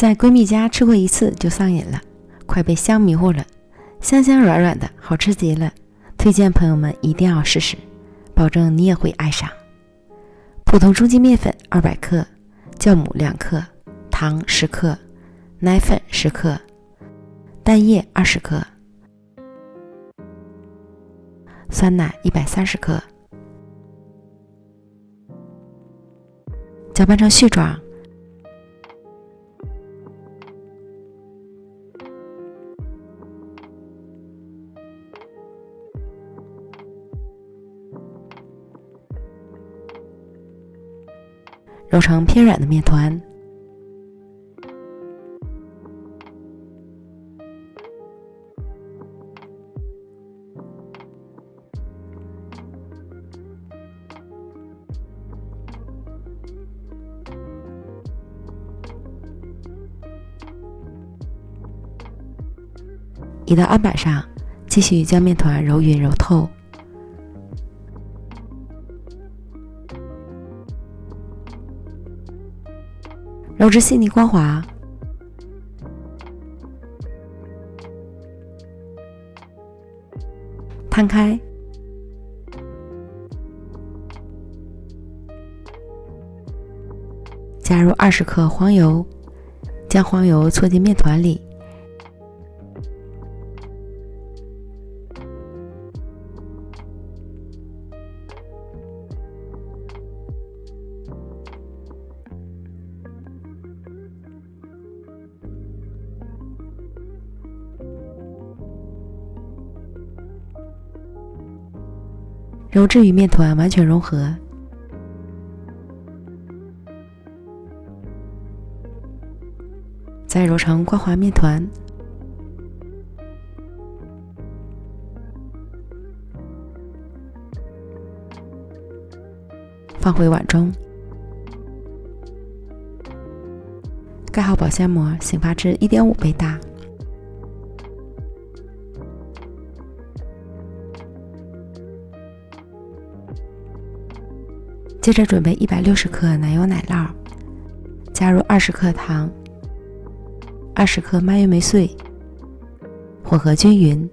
在闺蜜家吃过一次就上瘾了，快被香迷糊了，香香软软的，好吃极了，推荐朋友们一定要试试，保证你也会爱上。普通中筋面粉200克，酵母2克，糖10克，奶粉10克，蛋液20克，酸奶130克，搅拌成絮状。揉成偏软的面团，移到案板上，继续将面团揉匀揉透。揉至细腻光滑，摊开，加入20克黄油，将黄油搓进面团里，揉至与面团完全融合，再揉成光滑面团，放回碗中，盖好保鲜膜，醒发至1.5倍大。接着准备160克奶油奶酪，加入20克糖，20克蔓越莓碎，混合均匀。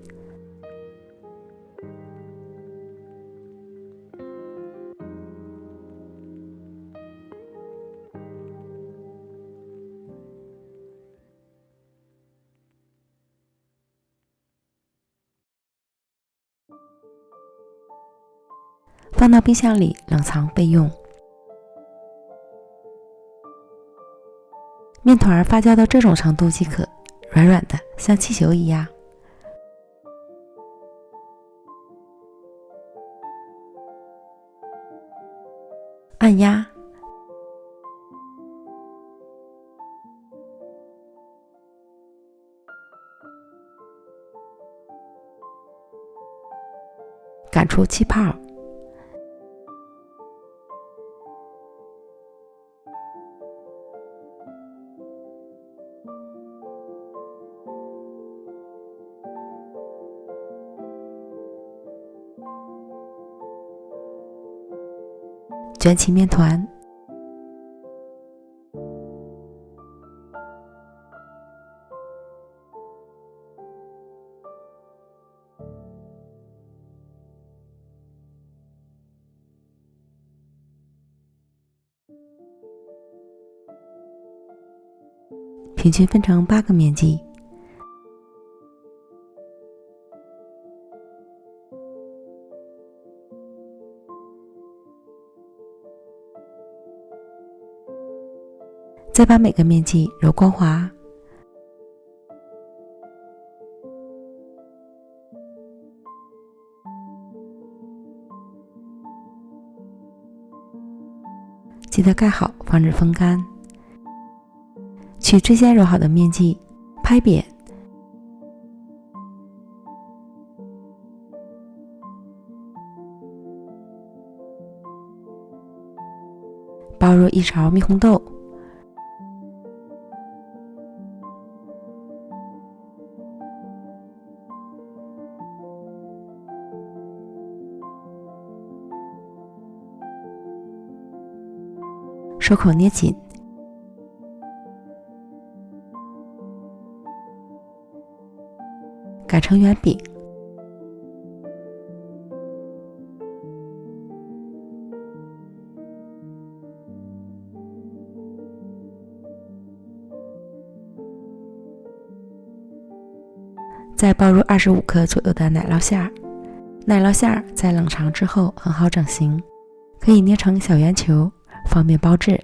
放到冰箱里冷藏备用。面团发酵到这种程度即可，软软的，像气球一样。按压，擀出气泡。卷起面团，平均分成8个面剂。再把每个面剂揉光滑，记得盖好，防止风干。取最先揉好的面剂，拍扁，包入1勺蜜红豆，手口捏紧，擀成圆饼。再包入25克左右的奶酪馅儿，奶酪馅儿在冷藏之后很好整形，可以捏成小圆球，方便包制。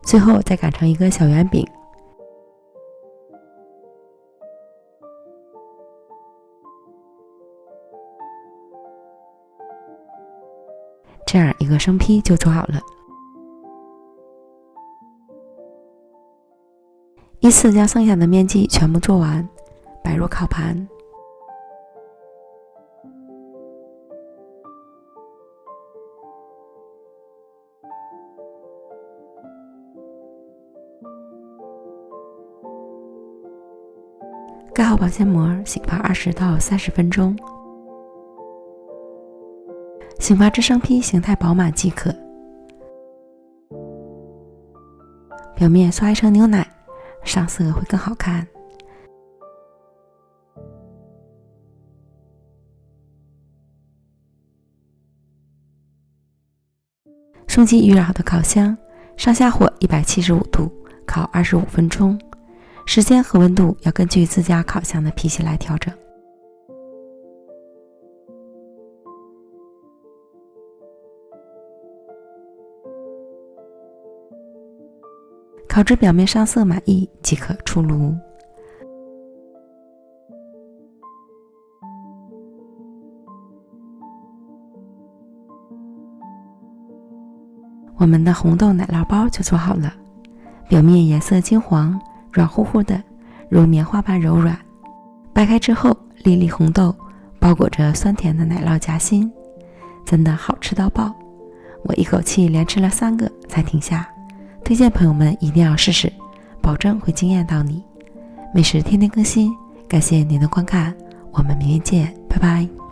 最后再擀成一个小圆饼，这样一个生坯就做好了。依次将剩下的面剂全部做完，摆入烤盘。盖好保鲜膜，醒发20到30分钟。醒发至生坯形态饱满即可。表面刷一层牛奶，上色会更好看。送进预热好的烤箱，上下火175度，烤25分钟。时间和温度要根据自家烤箱的脾气来调整。烤至表面上色满意即可出炉。我们的红豆奶酪包就做好了，表面颜色金黄，软乎乎的，如棉花般柔软。掰开之后，粒粒红豆包裹着酸甜的奶酪夹心，真的好吃到爆。我一口气连吃了3个才停下，推荐朋友们一定要试试，保证会惊艳到你。美食天天更新，感谢您的观看，我们明天见，拜拜。